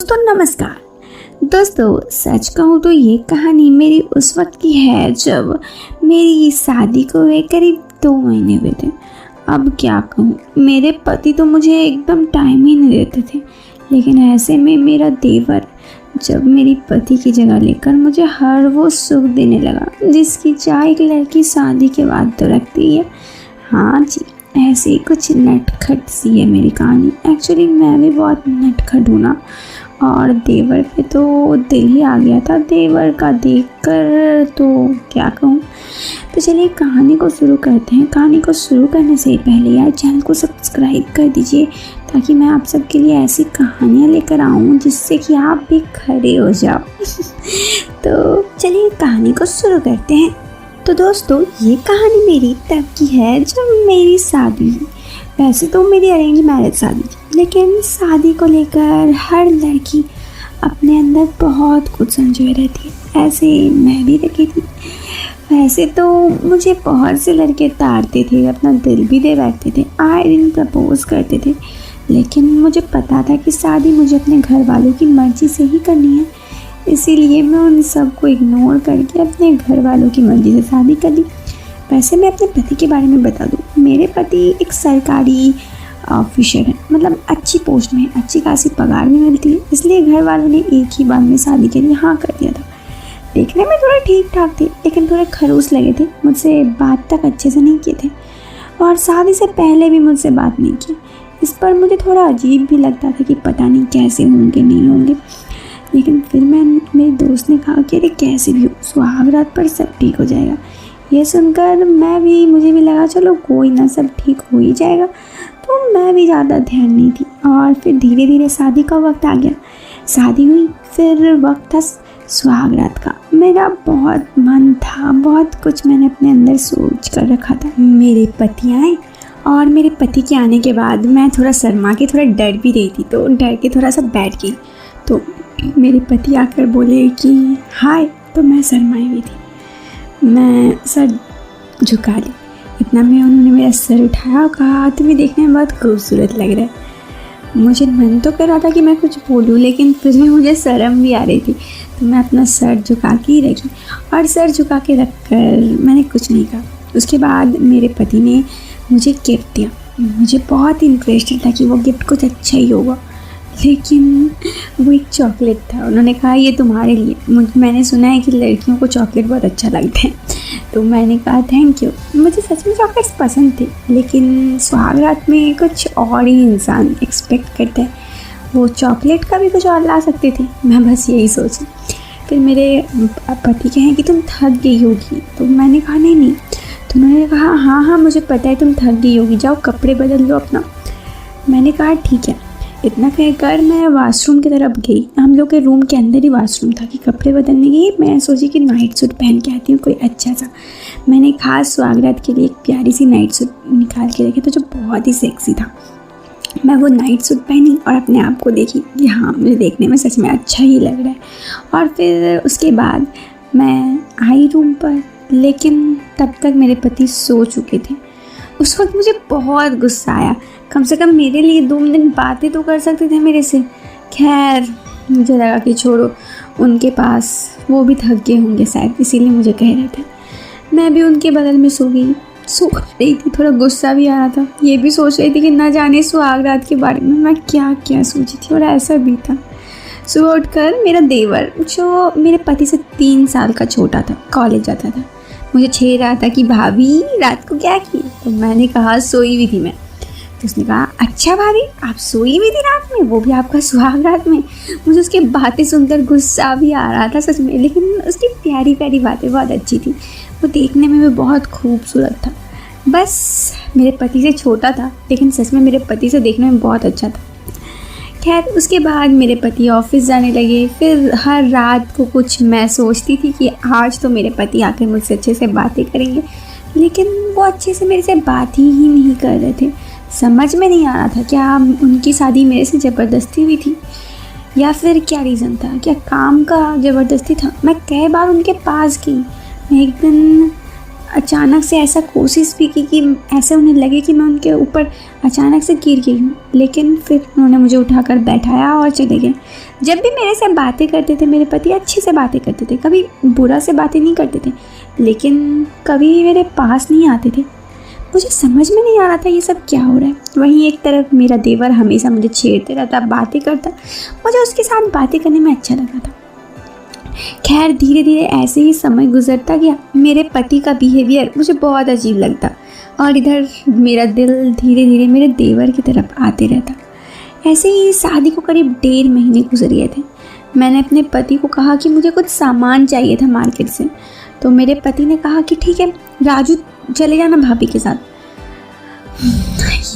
दोस्तों नमस्कार। दोस्तों सच कहूँ तो ये कहानी मेरी उस वक्त की है जब मेरी शादी को हुए करीब 2 महीने हुए थे। अब क्या कहूँ, मेरे पति तो मुझे एकदम टाइम ही नहीं देते थे, लेकिन ऐसे में मेरा देवर जब मेरी पति की जगह लेकर मुझे हर वो सुख देने लगा जिसकी चाह एक लड़की शादी के बाद तो रखती है। हाँ जी, ऐसे ही कुछ नटखट सी है मेरी कहानी। एक्चुअली मैं भी बहुत नटखट हूँ ना, और देवर पे तो दिल ही आ गया था देवर का देखकर, तो क्या कहूँ। तो चलिए कहानी को शुरू करते हैं। कहानी को शुरू करने से पहले यार चैनल को सब्सक्राइब कर दीजिए ताकि मैं आप सबके लिए ऐसी कहानियाँ लेकर आऊँ जिससे कि आप भी खड़े हो जाओ। तो चलिए कहानी को शुरू करते हैं। तो दोस्तों ये कहानी मेरी तब की है जब मेरी शादी, वैसे तो मेरी अरेंज मैरिज शादी थी, लेकिन शादी को लेकर हर लड़की अपने अंदर बहुत कुछ संजोए रहती है। ऐसे मैं भी रखी थी। वैसे तो मुझे बहुत से लड़के ताड़ते थे, अपना दिल भी दे बैठते थे, आए दिन प्रपोज करते थे, लेकिन मुझे पता था कि शादी मुझे अपने घर वालों की मर्ज़ी से ही करनी है। इसीलिए मैं उन सब को इग्नोर करके अपने घर वालों की मर्ज़ी से शादी कर ली। वैसे मैं अपने पति के बारे में बता दूँ, मेरे पति एक सरकारी ऑफिसर है, मतलब अच्छी पोस्ट में, अच्छी खासी पगार भी मिलती है, इसलिए घर वालों ने एक ही बार में शादी के लिए हाँ कर दिया था। देखने में थोड़े ठीक ठाक थे, लेकिन थोड़े खड़ूस लगे थे, मुझसे बात तक अच्छे से नहीं किए थे, और शादी से पहले भी मुझसे बात नहीं की। इस पर मुझे थोड़ा अजीब भी लगता था कि पता नहीं कैसे होंगे नहीं होंगे। लेकिन फिर मेरे दोस्त ने कहा कि अरे कैसे भी हो, सुहाग रात पर सब ठीक हो जाएगा। ये सुनकर मुझे भी लगा चलो कोई ना, सब ठीक हो ही जाएगा। तो मैं भी ज़्यादा ध्यान नहीं थी, और फिर धीरे धीरे शादी का वक्त आ गया। शादी हुई, फिर वक्त था सुहाग रात का। मेरा बहुत मन था, बहुत कुछ मैंने अपने अंदर सोच कर रखा था। मेरे पति आए, और मेरे पति के आने के बाद मैं थोड़ा शर्मा के, थोड़ा डर भी रही थी, तो डर के थोड़ा सा बैठ गई। तो मेरे पति आकर बोले कि हाय, तो मैं शर्माई हुई थी, मैं सर झुका ली। इतना में उन्होंने मेरा सर उठाया और कहा तुम्हें देखने में बहुत खूबसूरत लग रहा है। मुझे मन तो कर रहा था कि मैं कुछ बोलूँ, लेकिन फिर भी मुझे शर्म भी आ रही थी, तो मैं अपना सर झुका के ही रखी, और सर झुका के रख कर मैंने कुछ नहीं कहा। उसके बाद मेरे पति ने मुझे गिफ्ट दिया। मुझे बहुत इंटरेस्टेड था कि वो गिफ्ट कुछ अच्छा ही होगा, लेकिन वो एक चॉकलेट था। उन्होंने कहा ये तुम्हारे लिए। मैंने सुना है कि लड़कियों को चॉकलेट बहुत अच्छा लगता है, तो मैंने कहा थैंक यू। मुझे सच में चॉकलेट्स पसंद थे, लेकिन सुहाग रात में कुछ और ही इंसान एक्सपेक्ट करता है, वो चॉकलेट का भी कुछ और ला सकते थे। मैं बस यही सोची। फिर मेरे पति कहें कि तुम थक गई होगी, तो मैंने कहा नहीं। तो उन्होंने कहा हाँ मुझे पता है तुम थक गई होगी, जाओ कपड़े बदल लो अपना। मैंने कहा ठीक है। इतना कहकर मैं वाशरूम की तरफ गई। हम लोग के रूम के अंदर ही वाशरूम था कि कपड़े बदलने गई। मैं सोची कि नाइट सूट पहन के आती हूँ कोई अच्छा सा। मैंने खास स्वागत के लिए एक प्यारी सी नाइट सूट निकाल के रखी, तो जो बहुत ही सेक्सी था। मैं वो नाइट सूट पहनी और अपने आप को देखी कि हाँ मुझे देखने में सच में अच्छा ही लग रहा है। और फिर उसके बाद मैं आई रूम पर, लेकिन तब तक मेरे पति सो चुके थे। उस वक्त मुझे बहुत गुस्सा आया। कम से कम मेरे लिए 2 मिनट बातें तो कर सकते थे मेरे से। खैर मुझे लगा कि छोड़ो, उनके पास वो भी थक गए होंगे शायद, इसीलिए मुझे कह रहे थे। मैं भी उनके बगल में सो गई। सोच रही थी, थोड़ा गुस्सा भी आ रहा था। ये भी सोच रही थी कि ना जाने सुहाग रात के बारे में मैं क्या क्या सोची थी, और ऐसा भी था। सुबह उठकर मेरा देवर, जो मेरे पति से 3 साल का छोटा था, कॉलेज जाता था, मुझे छेड़ रहा था कि भाभी रात को क्या की। तो मैंने कहा सोई हुई थी मैं। तो उसने कहा अच्छा भाभी आप सोई हुई थी रात में, वो भी आपका सुहाग रात में। मुझे उसकी बातें सुनकर गुस्सा भी आ रहा था सच में, लेकिन उसकी प्यारी प्यारी बातें बहुत अच्छी थी। वो देखने में भी बहुत खूबसूरत था। बस मेरे पति से छोटा था, लेकिन सच में मेरे पति से देखने में बहुत अच्छा था। खैर उसके बाद मेरे पति ऑफिस जाने लगे। फिर हर रात को कुछ मैं सोचती थी कि आज तो मेरे पति आकर मुझसे अच्छे से बातें करेंगे, लेकिन वो अच्छे से मेरे से बात ही नहीं कर रहे थे। समझ में नहीं आ रहा था क्या उनकी शादी मेरे से ज़बरदस्ती हुई थी, या फिर क्या रीज़न था, क्या काम का ज़बरदस्ती था। मैं कई बार उनके पास गई। मैं एक दिन अचानक से ऐसा कोशिश भी की कि ऐसे उन्हें लगे कि मैं उनके ऊपर अचानक से गिर गई हूँ, लेकिन फिर उन्होंने मुझे उठाकर बैठाया और चले गए। जब भी मेरे से बातें करते थे मेरे पति अच्छे से बातें करते थे, कभी बुरा से बातें नहीं करते थे, लेकिन कभी भी मेरे पास नहीं आते थे। मुझे समझ में नहीं आ रहा था ये सब क्या हो रहा है। वहीं एक तरफ मेरा देवर हमेशा मुझे छेड़ते रहता, बातें करता, मुझे उसके साथ बातें करने में अच्छा लगता था। खैर धीरे धीरे ऐसे ही समय गुजरता गया। मेरे पति का बिहेवियर मुझे बहुत अजीब लगता और इधर मेरा दिल धीरे धीरे मेरे देवर की तरफ आते रहता। ऐसे ही शादी को करीब 1.5 महीने गुजर गए थे। मैंने अपने पति को कहा कि मुझे कुछ सामान चाहिए था मार्केट से, तो मेरे पति ने कहा कि ठीक है राजू चले जाना भाभी के साथ।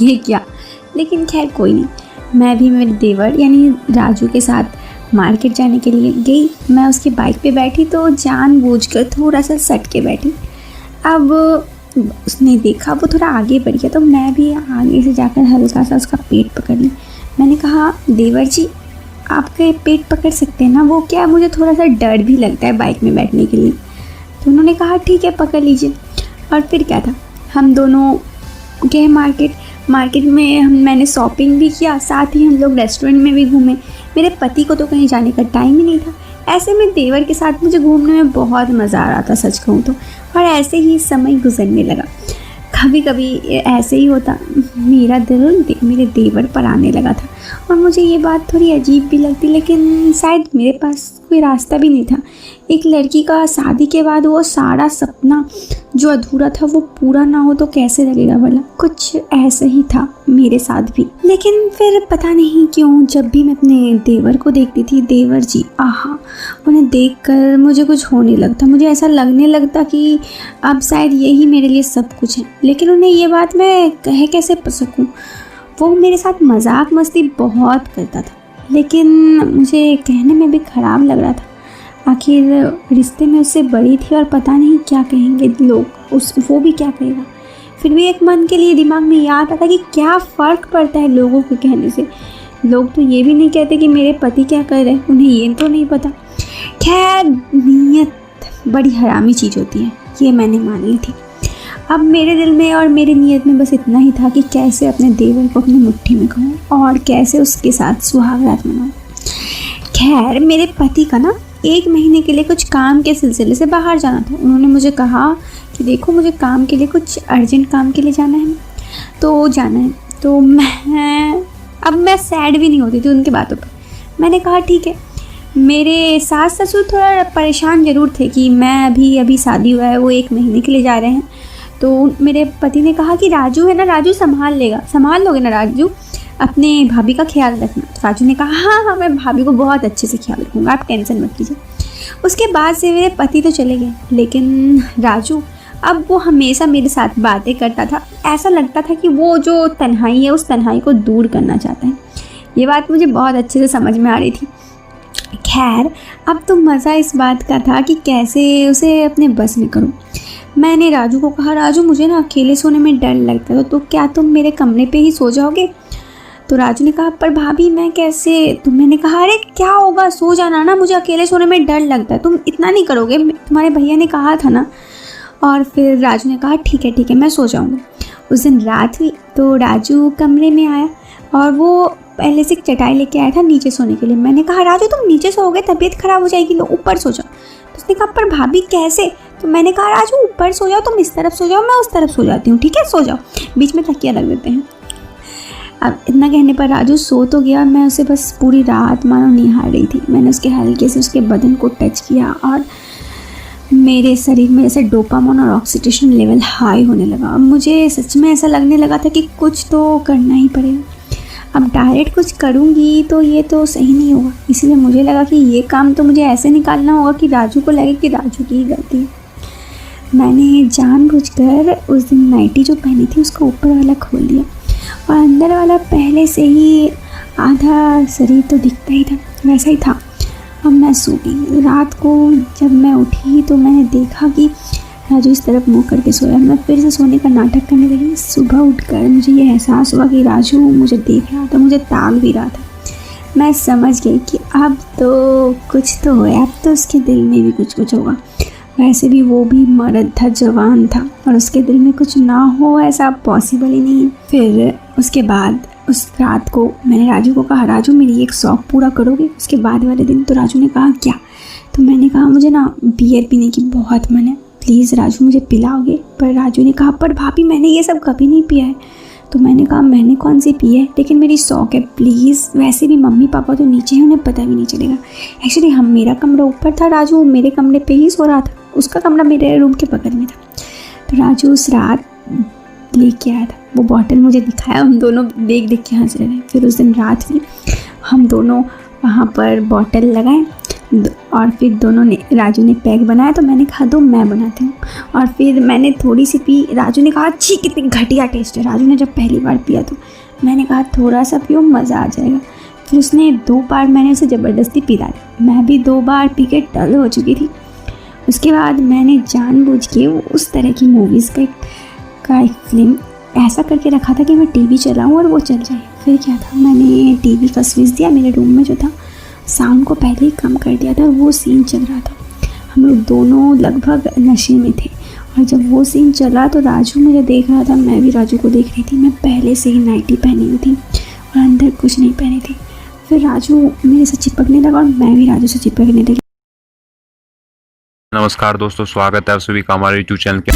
ये क्या, लेकिन खैर कोई नहीं, मैं भी मेरे देवर यानी राजू के साथ मार्केट जाने के लिए गई। मैं उसकी बाइक पे बैठी तो जानबूझकर थोड़ा सा सट के बैठी। अब उसने देखा वो थोड़ा आगे बढ़ गया तो मैं भी आगे से जाकर हल्का सा उसका पेट पकड़ ली। मैंने कहा देवर जी आपके पेट पकड़ सकते हैं ना, वो क्या मुझे थोड़ा सा डर भी लगता है बाइक में बैठने के लिए। तो उन्होंने कहा ठीक है पकड़ लीजिए। और फिर क्या था, हम दोनों गए मार्केट में मैंने शॉपिंग भी किया, साथ ही हम लोग रेस्टोरेंट में भी घूमे। मेरे पति को तो कहीं जाने का टाइम ही नहीं था। ऐसे में देवर के साथ मुझे घूमने में बहुत मज़ा आ रहा था सच कहूँ तो। और ऐसे ही समय गुजरने लगा। कभी कभी ऐसे ही होता, मेरा दिल मेरे देवर पर आने लगा था और मुझे ये बात थोड़ी अजीब भी लगती, लेकिन शायद मेरे पास कोई रास्ता भी नहीं था। एक लड़की का शादी के बाद वो सारा सपना जो अधूरा था वो पूरा ना हो तो कैसे लगेगा भला। कुछ ऐसा ही था मेरे साथ भी। लेकिन फिर पता नहीं क्यों जब भी मैं अपने देवर को देखती थी, देवर जी आहा, उन्हें देखकर मुझे कुछ होने लगता। मुझे ऐसा लगने लगता कि अब शायद यही मेरे लिए सब कुछ है। लेकिन उन्हें ये बात मैं कह कैसे सकूं। वो मेरे साथ मजाक मस्ती बहुत करता था, लेकिन मुझे कहने में भी ख़राब लग रहा था। आखिर रिश्ते में उससे बड़ी थी और पता नहीं क्या कहेंगे लोग, वो भी क्या कहेगा। फिर भी एक मन के लिए दिमाग में याद आता कि क्या फ़र्क पड़ता है लोगों के कहने से। लोग तो ये भी नहीं कहते कि मेरे पति क्या कर रहे हैं, उन्हें ये तो नहीं पता। खैर नीयत बड़ी हरामी चीज़ होती है, ये मैंने मान ली थी। अब मेरे दिल में और मेरी नीयत में बस इतना ही था कि कैसे अपने देवर को अपनी मुट्ठी में कहूँ और कैसे उसके साथ सुहाग रात मनाऊँ। खैर मेरे पति का ना 1 महीने के लिए कुछ काम के सिलसिले से बाहर जाना था। उन्होंने मुझे कहा कि देखो मुझे काम के लिए कुछ अर्जेंट काम के लिए जाना है तो जाना है। तो मैं सैड भी नहीं होती थी उनकी बातों पर। मैंने कहा ठीक है। मेरे सास ससुर थोड़ा परेशान ज़रूर थे कि मैं अभी शादी हुआ है, वो 1 महीने के लिए जा रहे हैं। तो मेरे पति ने कहा कि राजू है ना, राजू संभाल लोगे ना राजू, अपने भाभी का ख्याल रखना। तो राजू ने कहा हाँ मैं भाभी को बहुत अच्छे से ख्याल रखूँगा, आप टेंशन मत कीजिए। उसके बाद से मेरे पति तो चले गए, लेकिन राजू अब वो हमेशा मेरे साथ बातें करता था। ऐसा लगता था कि वो जो तन्हाई है उस तन्हाई को दूर करना चाहता है। ये बात मुझे बहुत अच्छे से समझ में आ रही थी। खैर अब तो मज़ा इस बात का था कि कैसे उसे अपने बस में करूं। मैंने राजू को कहा राजू मुझे ना अकेले सोने में डर लगता है, तो क्या तुम मेरे कमरे पे ही सो जाओगे। तो राजू ने कहा पर भाभी मैं कैसे। तो मैंने कहा अरे क्या होगा, सो जाना ना, मुझे अकेले सोने में डर लगता है, तुम इतना नहीं करोगे, तुम्हारे भैया ने कहा था ना। और फिर राजू ने कहा ठीक है मैं सो जाऊँगा। उस दिन रात हुई तो राजू कमरे में आया और वो पहले से एक चटाई लेके आया था नीचे सोने के लिए। मैंने कहा राजू तुम नीचे सोओगे, तबीयत खराब हो जाएगी, लो ऊपर सो जाओ। तो उसने कहा पर भाभी कैसे। तो मैंने कहा राजू ऊपर सो जाओ, तुम इस तरफ सो जाओ, मैं उस तरफ सो जाती हूँ, ठीक है सो जाओ, बीच में तकिया रख देते हैं। अब इतना कहने पर राजू सो तो गया। मैं उसे बस पूरी रात मानो निहार रही थी। मैंने उसके हल्के से उसके बदन को टच किया और मेरे शरीर में जैसे डोपामाइन और ऑक्सीटोसिन लेवल हाई होने लगा। अब मुझे सच में ऐसा लगने लगा था कि कुछ तो करना ही पड़ेगा। अब डायरेक्ट कुछ करूँगी तो ये तो सही नहीं होगा, इसलिए मुझे लगा कि ये काम तो मुझे ऐसे निकालना होगा कि राजू को लगे कि राजू की ही गलती है। मैंने जानबूझकर उस दिन नाइटी जो पहनी थी उसका ऊपर वाला खोल दिया और अंदर वाला पहले से ही आधा शरीर तो दिखता ही था, वैसा ही था। अब मैं सो गई। रात को जब मैं उठी तो मैंने देखा कि राजू इस तरफ मुँह करके सोया। मैं फिर से सोने का नाटक करने लगी। सुबह उठकर मुझे ये एहसास हुआ कि राजू मुझे देख रहा था, मुझे ताक भी रहा था। मैं समझ गई कि अब तो कुछ तो है, अब तो उसके दिल में भी कुछ होगा। वैसे भी वो भी मर्द था, जवान था, और उसके दिल में कुछ ना हो ऐसा पॉसिबल ही नहीं है। फिर उसके बाद उस रात को मैंने राजू को कहा, राजू मेरी एक शौक पूरा करोगे? उसके बाद वाले दिन तो राजू ने कहा क्या? तो मैंने कहा मुझे ना बियर पीने की बहुत मन है, प्लीज़ राजू मुझे पिलाओगे? पर राजू ने कहा पर भाभी मैंने ये सब कभी नहीं पिया है। तो मैंने कहा मैंने कौन सी पी है, लेकिन मेरी शौक है प्लीज़। वैसे भी मम्मी पापा तो नीचे हैं, उन्हें पता भी नहीं चलेगा। एक्चुअली मेरा कमरा ऊपर था, राजू मेरे कमरे पे ही सो रहा था, उसका कमरा मेरे रूम के बगल में था। तो राजू उस रात लेके आया था वो बॉटल, मुझे दिखाया, हम दोनों देख देख के हंस रहे थे। फिर उस दिन रात भी हम दोनों वहाँ पर बॉटल लगाए और फिर दोनों ने, राजू ने पैक बनाया तो मैंने कहा दो मैं बनाती हूँ, और फिर मैंने थोड़ी सी पी। राजू ने कहा अच्छी कितनी घटिया टेस्ट है। राजू ने जब पहली बार पिया तो मैंने कहा थोड़ा सा पियो मज़ा आ जाएगा। फिर उसने 2 बार मैंने उसे ज़बरदस्ती पिला दी, मैं भी 2 बार पी के टल हो चुकी थी। उसके बाद मैंने जानबूझ के उस तरह की मूवीज़ का एक फिल्म ऐसा करके रखा था कि मैं टीवी चलाऊँ और वो चल जाए। फिर क्या था, मैंने टीवी का स्विच दिया, मेरे रूम में जो था साउंड को पहले ही कम कर दिया था और वो सीन चल रहा था। हम लोग दोनों लगभग नशे में थे और जब वो सीन चला तो राजू मुझे देख रहा था, मैं भी राजू को देख रही थी। मैं पहले से ही नाइटी पहनी हुई थी और अंदर कुछ नहीं पहनी थी। फिर राजू मेरे से चिपकने लगा और मैं भी राजू से चिपकने लगी। नमस्कार दोस्तों, स्वागत है आप सभी का हमारे यूट्यूब चैनल के